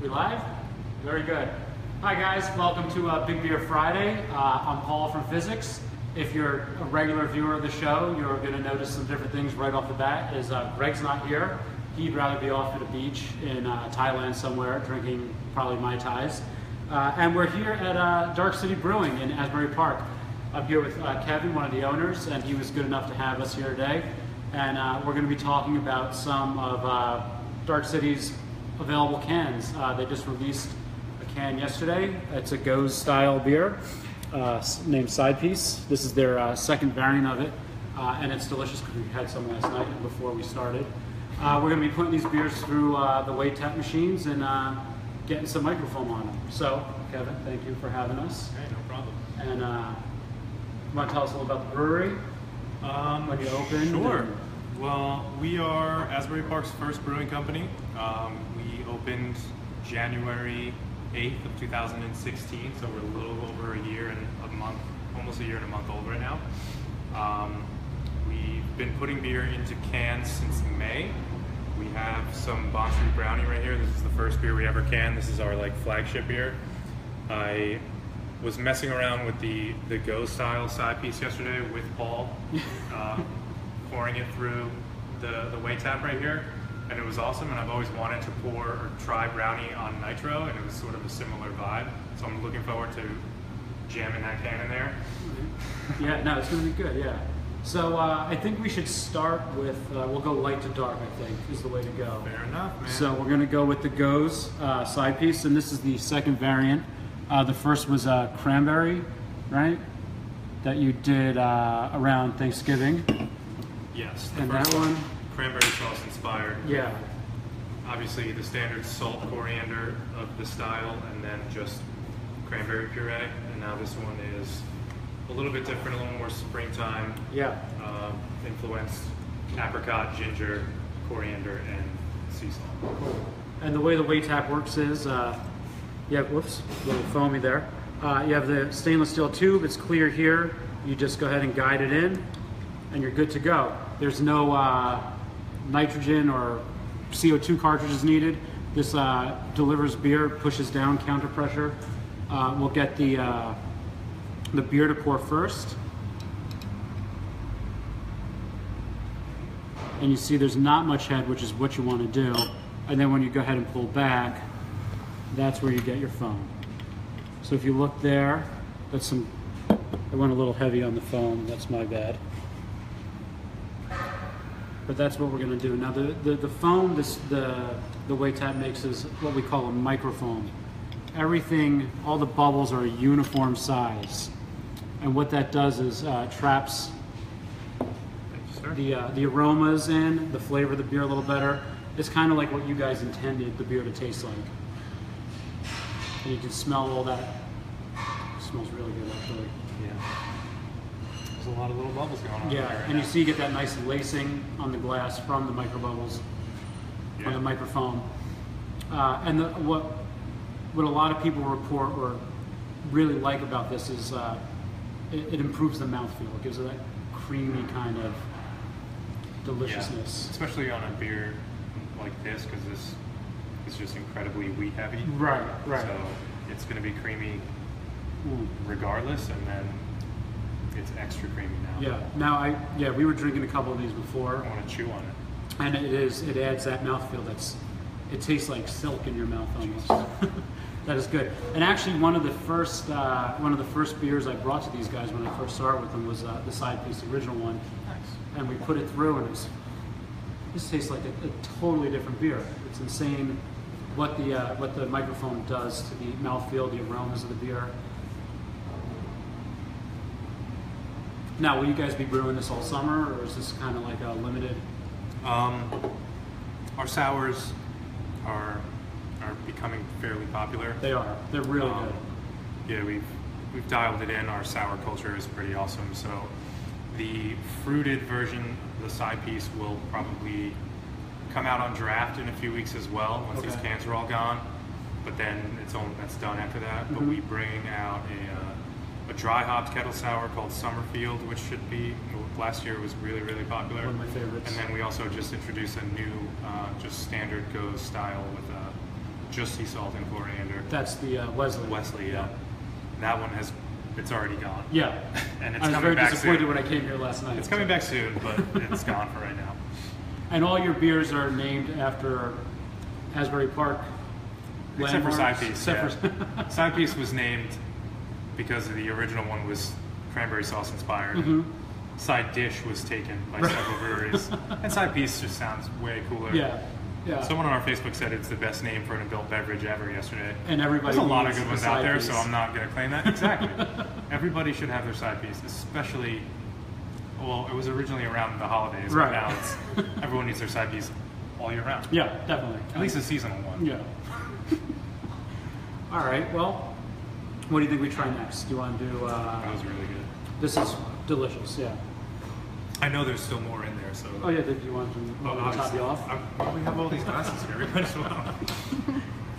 We live? Very good. Hi guys, welcome to Big Beer Friday. I'm Paul from Fizzics. If you're a regular viewer of the show, you're going to notice some different things right off the bat. Greg's not here. He'd rather be off at a beach in Thailand somewhere, drinking probably Mai Tais. And we're here at Dark City Brewing in Asbury Park. I'm here with Kevin, one of the owners, and he was good enough to have us here today. And we're going to be talking about some of Dark City's available cans. They just released a can yesterday. It's a Goes style beer named Side Piece. This is their second variant of it, and it's delicious because we had some last night before we started. We're going to be putting these beers through the weight tap machines and getting some microfoam on them. So, Kevin, thank you for having us. Hey, no problem. And you want to tell us a little about the brewery? When you opened? Sure. Well, we are Asbury Park's first brewing company. We opened January 8th of 2016, so we're a little over a year and a month, almost a year and a month old right now. We've been putting beer into cans since May. We have some Bond Street Brownie right here. This is the first beer we ever canned. This is our flagship beer. I was messing around with the Go style Side Piece yesterday with Paul, pouring it through the weight tap right here, and it was awesome. And I've always wanted to pour or try brownie on nitro, and it was sort of a similar vibe. So I'm looking forward to jamming that can in there. Yeah, no, it's going to be good. Yeah. So I think we should start with we'll go light to dark. I think is the way to go. Fair enough, man. So we're going to go with the Goes Side Piece, and this is the second variant. The first was cranberry, right? That you did around Thanksgiving. Yes. And that one? Cranberry sauce inspired. Yeah. Obviously the standard salt coriander of the style, and then just cranberry puree. And now this one is a little bit different, a little more springtime. Yeah. Influenced apricot, ginger, coriander, and sea salt. Cool. And the way the weight tap works is, whoops, a little foamy there. You have the stainless steel tube, it's clear here. You just go ahead and guide it in, and you're good to go. There's no nitrogen or CO2 cartridges needed. This delivers beer, pushes down counter pressure. We'll get the beer to pour first. And you see there's not much head, which is what you want to do. And then when you go ahead and pull back, that's where you get your foam. So if you look there, that's some, I went a little heavy on the foam, that's my bad. But that's what we're gonna do. Now the foam, the weight tap makes is what we call a microfoam. Everything, all the bubbles are a uniform size. And what that does is traps the aromas in, the flavor of the beer a little better. It's kind of like what you guys intended the beer to taste like. And you can smell all that. It smells really good, actually. Yeah. There's a lot of little bubbles going on. Yeah, right and now. You see you get that nice lacing on the glass from the micro bubbles on the microfoam. And what a lot of people report or really like about this is it improves the mouthfeel. It gives it that creamy kind of deliciousness. Yeah. Especially on a beer like this, because this is just incredibly wheat heavy. Right. So it's going to be creamy regardless, and then it's extra creamy now. Yeah. We were drinking a couple of these before. I want to chew on it. And it adds that mouthfeel it tastes like silk in your mouth almost. That is good. And actually one of the first beers I brought to these guys when I first started with them was the Side Piece, the original one. Nice. And we put it through, and this tastes like a totally different beer. It's insane what the microphone does to the mouthfeel, the aromas of the beer. Now, will you guys be brewing this all summer, or is this kind of like a limited? Our sours are becoming fairly popular. They are. They're really good. Yeah, we've dialed it in. Our sour culture is pretty awesome. So the fruited version, the Side Piece, will probably come out on draft in a few weeks as well, once these cans are all gone. But then that's done after that. But we bring out a dry hopped kettle sour called Summerfield, which should be, last year was really, really popular. One of my favorites. And then we also just introduced a new, just standard Goes style with just sea salt and coriander. That's the Wesley. Wesley, yeah. That one it's already gone. Yeah. And it's I was coming very back disappointed soon. when I came here last night. It's coming back soon, but it's gone for right now. And all your beers are named after Asbury Park Except for landmarks? Side Piece. Yeah. Side Piece was named because the original one was cranberry sauce inspired. Side Dish was taken by several breweries. And Side Piece just sounds way cooler. Yeah. Yeah. Someone on our Facebook said it's the best name for an adult beverage ever yesterday. And everybody There's a lot of needs good a ones side out there, piece. so I'm not going to claim that. Exactly. Everybody should have their side piece, especially, well, it was originally around the holidays, Right. but now it's everyone needs their side piece all year round. Yeah, definitely. At least a seasonal one. Yeah. All right. Well, what do you think we try next? Do you want to do? That was really good. This is delicious. Yeah. I know there's still more in there, so. Oh yeah. Did you want to top you off? We have all these glasses here. We might as well.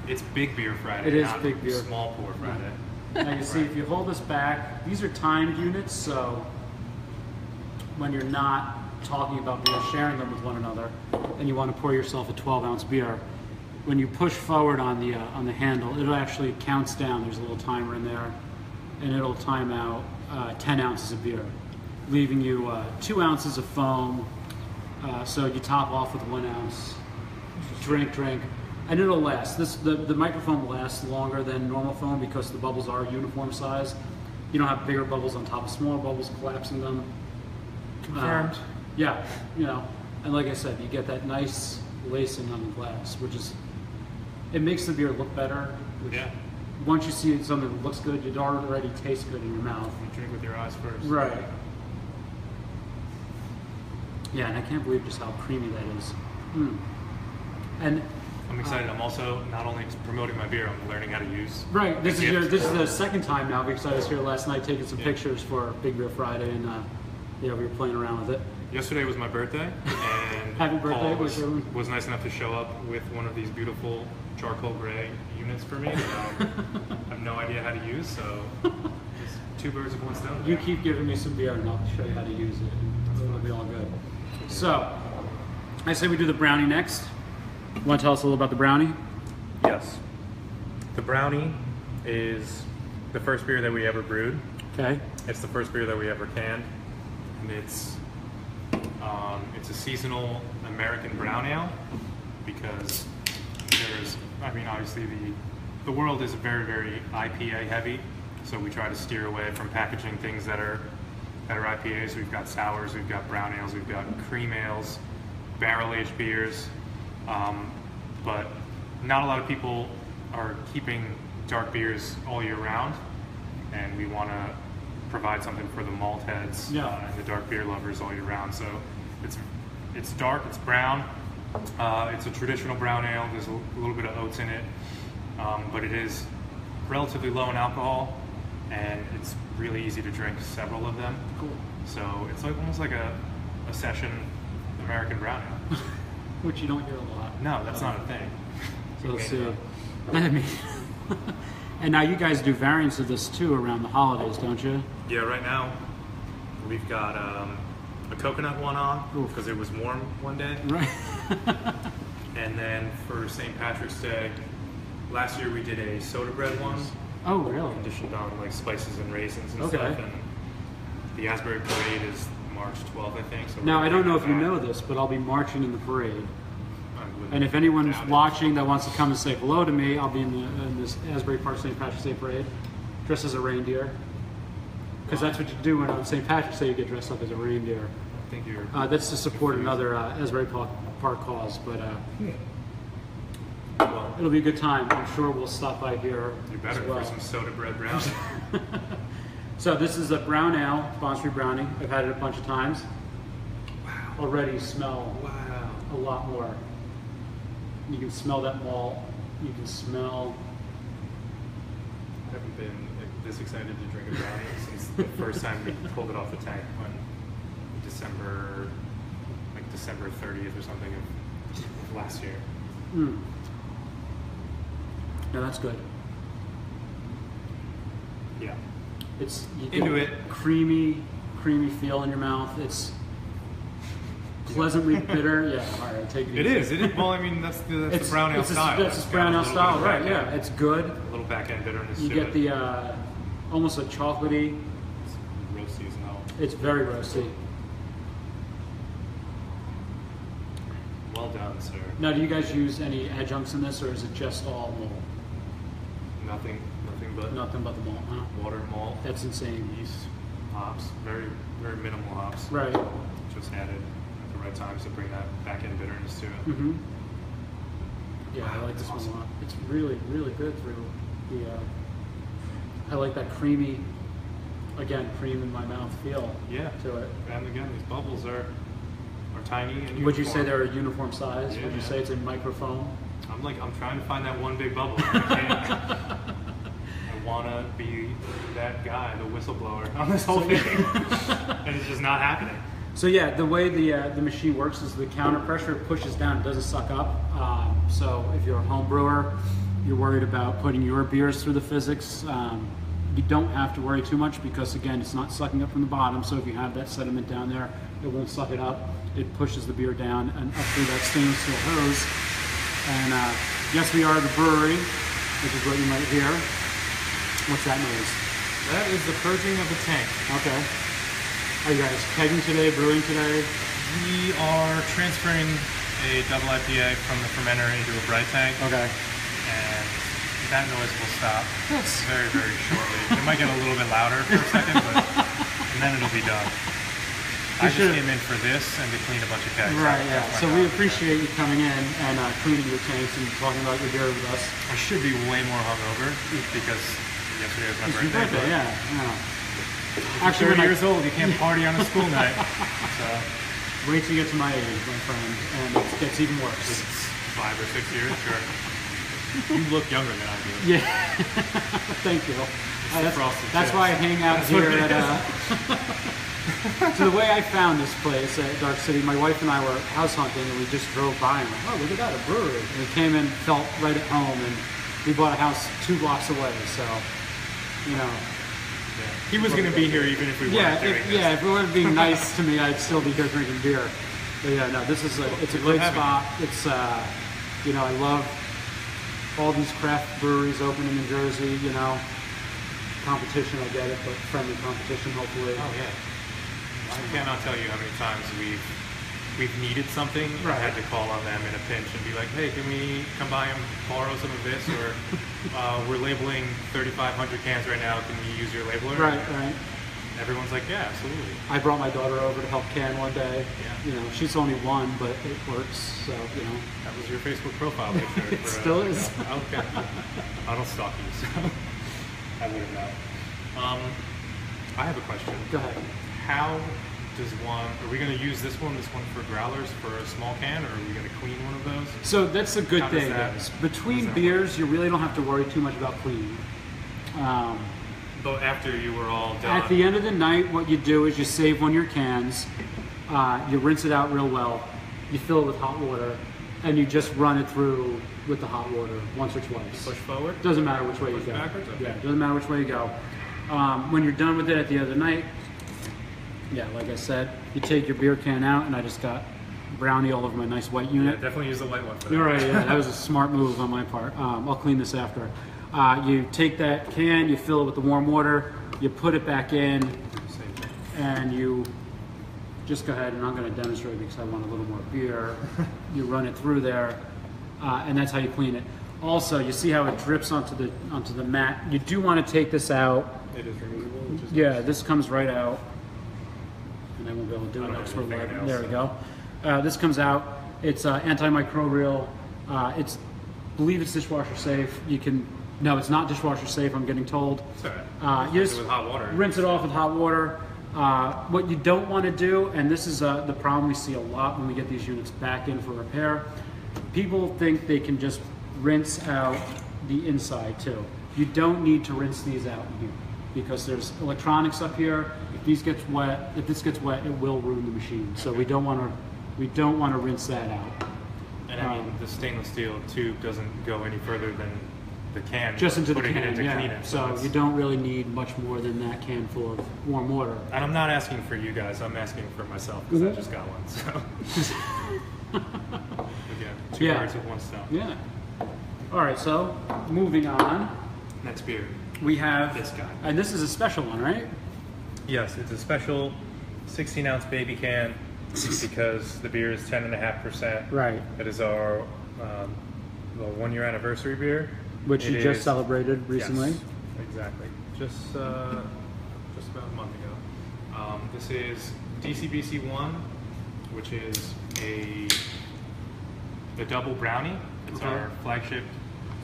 It's Big Beer Friday. It is not Big Beer. Small Pour Friday. Now you see, if you hold this back, these are timed units, so when you're not talking about beer, sharing them with one another, and you want to pour yourself a 12-ounce beer, when you push forward on the handle, it actually counts down. There's a little timer in there, and it'll time out 10 ounces of beer, leaving you 2 ounces of foam. So you top off with 1 ounce. Drink, and it'll last. The microfoam lasts longer than normal foam because the bubbles are uniform size. You don't have bigger bubbles on top of smaller bubbles, collapsing them. Confirmed. Yeah, you know, and like I said, you get that nice lacing on the glass, which is, it makes the beer look better. Which, Yeah. once you see something that looks good, it already tastes good in your mouth. You drink with your eyes first. Right. Yeah, and I can't believe just how creamy that is. And I'm excited. I'm also not only promoting my beer, I'm learning how to use. right, this the is gift. the second time now because I was here last night taking some Yeah. pictures for Big Beer Friday, and yeah, we were playing around with it. Yesterday was my birthday, and Happy birthday, Paul wish everyone- was nice enough to show up with one of these beautiful charcoal gray units for me that I have no idea how to use, so just two birds with one stone. You keep giving me some beer, and I'll show you how to use it. And it'll be all good. So, I say we do the brownie next. You want to tell us a little about the brownie? Yes. The brownie is the first beer that we ever brewed. Okay. It's the first beer that we ever canned, and it's a seasonal American brown ale because obviously the world is very, very IPA heavy, so we try to steer away from packaging things that are IPAs. We've got sours, we've got brown ales, we've got cream ales, barrel-aged beers, but not a lot of people are keeping dark beers all year round, and we want to provide something for the malt heads and the dark beer lovers all year round. So it's dark, it's brown, it's a traditional brown ale. There's a little bit of oats in it, but it is relatively low in alcohol, and it's really easy to drink several of them. Cool. So it's like almost like a session American brown ale. Which you don't hear a lot. No, that's not a thing. So let's We see. made it I mean, and now you guys do variants of this too around the holidays, don't you? Yeah, right now we've got a coconut one on Oof. because it was warm one day. Right. And then for St. Patrick's Day, last year we did a soda bread one, Oh, really? conditioned on like spices and raisins and Okay. stuff. And the Asbury Parade is March 12th, I think. So Now, we're I don't know if you back. know this, but I'll be marching in the parade. I wouldn't And if anyone's doubt it. watching that wants to come and say hello to me, I'll be in this Asbury Park St. Patrick's Day parade, dressed as a reindeer. Because that's what you do when on St. Patrick's Day, you get dressed up as a reindeer. I think you're. That's to support another Asbury Park cause, but Well, it'll be a good time. I'm sure we'll stop by here you're better as well. for some soda bread brownie. So this is a brown ale, Bond Street Brownie. I've had it a bunch of times. Wow. Already smell Wow. a lot more. You can smell that malt. You can smell. I haven't been this excited to drink a brownie since the first time we pulled it off the tank when December 30th or something of last year. Mm. No, that's good. Yeah. It's you Into get it. creamy feel in your mouth. It's pleasantly bitter. Yeah, all right, take it. It is. Well, I mean, that's the brown ale style. That's the brown ale style, right? Yeah, it's good. A little back end bitterness. You get the almost a chocolatey. It's roasty as hell. It's very roasty. Well done, sir. Now, do you guys use any adjuncts in this, or is it just all malt? Nothing but the malt, huh? water, malt. That's insane. Yeast, hops, very minimal hops. Right. Just added at the right times to bring that back end bitterness to it. Mm-hmm. Yeah, I Wow, like this awesome. one a lot. It's really good through the. I like that creamy, again, cream in my mouth feel. Yeah. To it. And again, these bubbles are tiny and Would you say uniform. they're a uniform size? Yeah, Would you say it's a microfoam? I'm trying to find that one big bubble. And I can't. I want to be that guy, the whistleblower on this whole thing, and it's just not happening. So yeah, the way the machine works is the counter pressure pushes down, it doesn't suck up. So if you're a home brewer, you're worried about putting your beers through the Fizzics. You don't have to worry too much because again, it's not sucking up from the bottom. So if you have that sediment down there, it won't suck it up. It pushes the beer down and up through that stainless steel hose. And yes, we are the brewery, which is what you might hear. What's that noise? That is the purging of the tank. Okay. Are you guys kegging today, brewing today? We are transferring a double IPA from the fermenter into a bright tank, Okay. and that noise will stop That's very shortly. It might get a little bit louder for a second, and then it'll be done. I just came in for this and to clean a bunch of kegs. right, yeah. That's So my we job. appreciate you coming in and cleaning your tanks and talking about your beer with us. I should be way more hungover because yesterday was my It's your birthday. birthday, but yeah. Actually, when 30 I- years old, you can't party on a school night. So Wait till you get to my age, my friend, and it gets even worse. it's 5 or 6 years, sure. You look younger than I do. Yeah. Thank you. frosted That's tips. why I hang out That's here what it at. So the way I found this place at Dark City, my wife and I were house hunting, and we just drove by and like, oh, look at that, a brewery. And we came in, felt right at home, and we bought a house 2 blocks away. So, you know. Yeah. He was going to be here even if we weren't doing this. If we weren't being nice to me, I'd still be here drinking beer. But yeah, no, this is it's a great having spot. It's you know, I love all these craft breweries opening in Jersey. You know, competition, I get it, but friendly competition, hopefully. Oh yeah. I cannot tell you how many times we've needed something and Right. had to call on them in a pinch and be like, hey, can we come by and borrow some of this? Or we're labeling 3,500 cans right now. Can we use your labeler? Right. Everyone's like, yeah, absolutely. I brought my daughter over to help can one day. Yeah. You know, she's only 1, but it works. So you know. That was your Facebook profile picture. It still is. Okay. I don't stalk you, so I would have known. I have a question. Go ahead. How does one? Are we going to use this one for growlers for a small can, or are we going to clean one of those? So that's a good How does thing. that- Guys. how Between does that beers, you really don't have to worry too much about cleaning. But after you were all done, At the end of the night, what you do is you save one of your cans, you rinse it out real well, you fill it with hot water, and you just run it through with the hot water once or twice. push forward. Doesn't matter which way you Push go. backwards? Okay. Yeah, doesn't matter which way you go. When you're done with it at the end of the night, yeah, like I said, you take your beer can out, and I just got brownie all over my nice white Yeah, unit. definitely use the white one for that. You're right, yeah, that was a smart move on my part. I'll clean this after. You take that can, you fill it with the warm water, you put it back in, Same thing. and you just go ahead, and I'm going to demonstrate because I want a little more beer. You run it through there, and that's how you clean it. Also, you see how it drips onto the mat. You do want to take this out. It is removable, which is Yeah, this comes right out, and I won't be able to do I it don't next have for any live. fingernails, There we go. This comes out. It's antimicrobial. It's believe it's dishwasher safe. You can. No, it's not dishwasher safe. I'm getting told. It's all right. You Rinse just it with hot water. rinse it off with hot water. What you don't want to do, and this is the problem we see a lot when we get these units back in for repair, people think they can just rinse out the inside too. You don't need to rinse these out in here because there's electronics up here. If this gets wet, it will ruin the machine. So we don't want to rinse that out. And I mean, the stainless steel tube doesn't go any further than the can, just into the putting can, it into yeah. clean it. So you don't really need much more than that can full of warm water. And I'm not asking for you guys. I'm asking for myself because I just got one. So again, two birds with one stone. Yeah. All right. So moving on. Next beer. We have this guy, and this is a special one, right? Yes, it's a special 16-ounce baby can because the beer is 10.5%. Right. It is our 1-year anniversary beer, Which you just celebrated recently. Yes, exactly. Just about a month ago. This is DCBC 1, which is a double brownie. It's our flagship,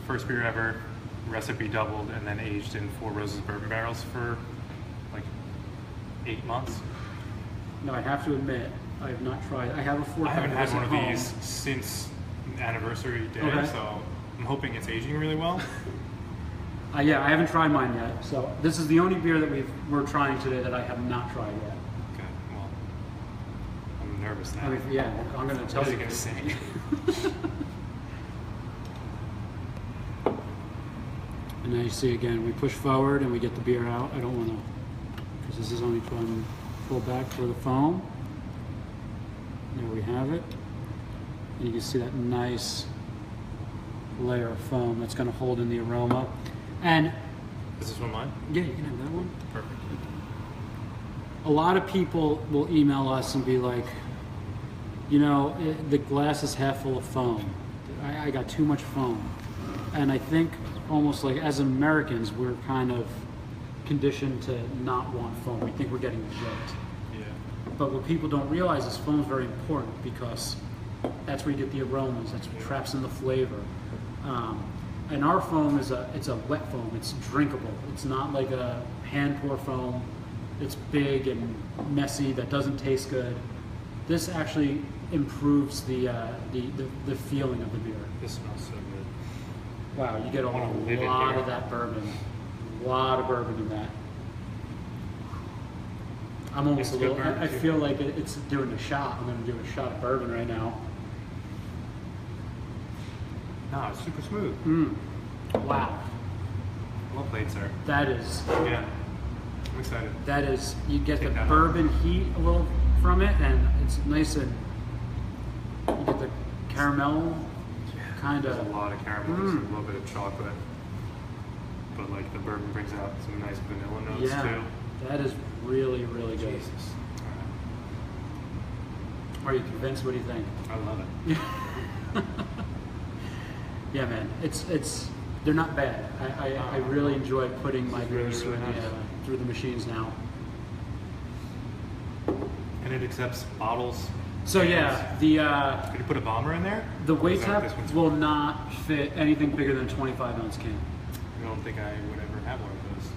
first beer ever, recipe doubled, and then aged in 4 Roses bourbon barrels for like 8 months. No, I have to admit, I have not tried. I have a 4-pack. I haven't had one of home. these since anniversary day, Okay. so I'm hoping it's aging really well. Yeah, I haven't tried mine yet. So this is the only beer that we're trying today that I have not tried yet. Okay, well, I'm nervous now. I mean, yeah, I'm going to tell What is you. it going to say? And now you see again, we push forward and we get the beer out. I don't want to, because this is only trying to pull back for the foam. There we have it. And you can see that nice layer of foam that's going to hold in the aroma. And Is this one mine? yeah, you can have that one. Perfect. A lot of people will email us and be like, the glass is half full of foam. I got too much foam. And I think almost like as Americans, we're kind of conditioned to not want foam. We think we're getting ripped. Yeah. But what people don't realize is foam is very important because that's where you get the aromas. That's what traps in the flavor. And our foam it's a wet foam. It's drinkable. It's not like a hand pour foam. It's big and messy. That doesn't taste good. This actually improves the feeling of the beer. This smells so good. Wow, you get a wanna live it lot here. of that bourbon. A lot of bourbon in that. I'm almost It's a little. good bourbon, I too. feel like it's doing a shot. I'm going to do a shot of bourbon right now. No, it's super smooth. Wow, Well played, sir. that is Yeah, I'm excited. You get Take the that bourbon heat a little from it, and it's nice and you get the caramel kind There's of. a lot of caramel, there's a little bit of chocolate, but like the bourbon brings out some nice vanilla notes Yeah, too. that is really, really good. Jesus. Are you convinced? What do you think? I love it. Yeah, man, it's they're not bad. I really enjoy putting my beers really nice. through the machines now. And it accepts bottles. So yeah, the Could you put a bomber in there? weight Is that tap what this one's will not fit anything bigger than a 25-ounce can. I don't think I would ever have one of those.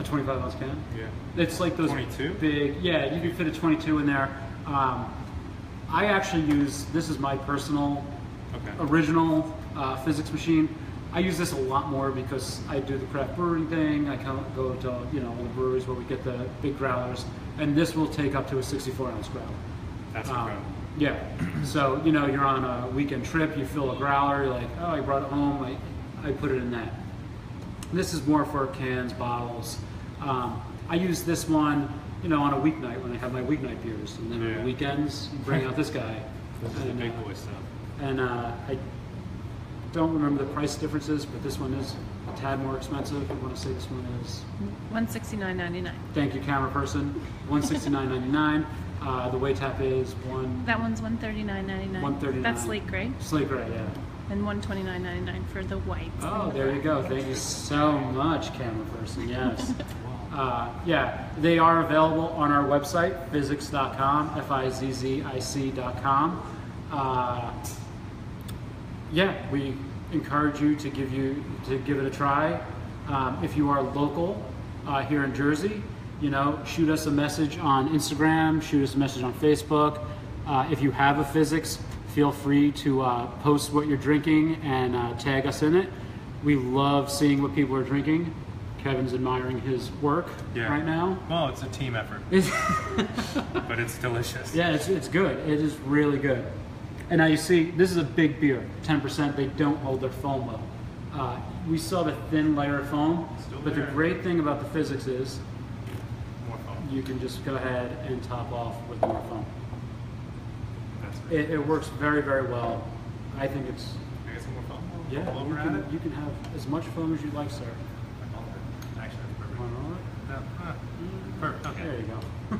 A 25-ounce can? Yeah. It's like those 22? big. Yeah, you can fit a 22 in there. I actually use this is my personal Okay. original Fizzics machine. I use this a lot more because I do the craft brewing thing. I go to all the breweries where we get the big growlers, and this will take up to a 64-ounce growler. That's incredible. Yeah. So you're on a weekend trip, you fill a growler, you're like, oh, I brought it home. I put it in that. This is more for cans, bottles. I use this one, on a weeknight when I have my weeknight beers, and then on the weekends, bring out this guy. This is the big boy stuff. And I don't remember the price differences, but this one is a tad more expensive. I want to say this one is. $169.99. Thank you, camera person. $169.99. The weight tap is That one's $139.99. $139. That's slate gray, slate gray, yeah. and $129.99 for the white. Oh, there you go. Thank you so much, camera person. Yes. Yeah, they are available on our website, fizzics.com, Fizzic.com. Yeah, we encourage you to give it a try. If you are local here in Jersey, shoot us a message on Instagram, shoot us a message on Facebook. If you have a Fizzics, feel free to post what you're drinking and tag us in it. We love seeing what people are drinking. Kevin's admiring his work right now. Well, it's a team effort, but it's delicious. Yeah, it's good. It is really good. And now you see, this is a big beer, 10%. They don't hold their foam well. We still have a thin layer of foam, Still but the there. great thing about the Fizzics is More foam. you can just go ahead and top off with more foam. That's great. It works very, very well. I think it's, Can I get some more foam? yeah, All over at it? you can have as much foam as you'd like, sir. I love it. Actually, that's perfect. Want all of it? Yeah. Perfect. Okay. There you go.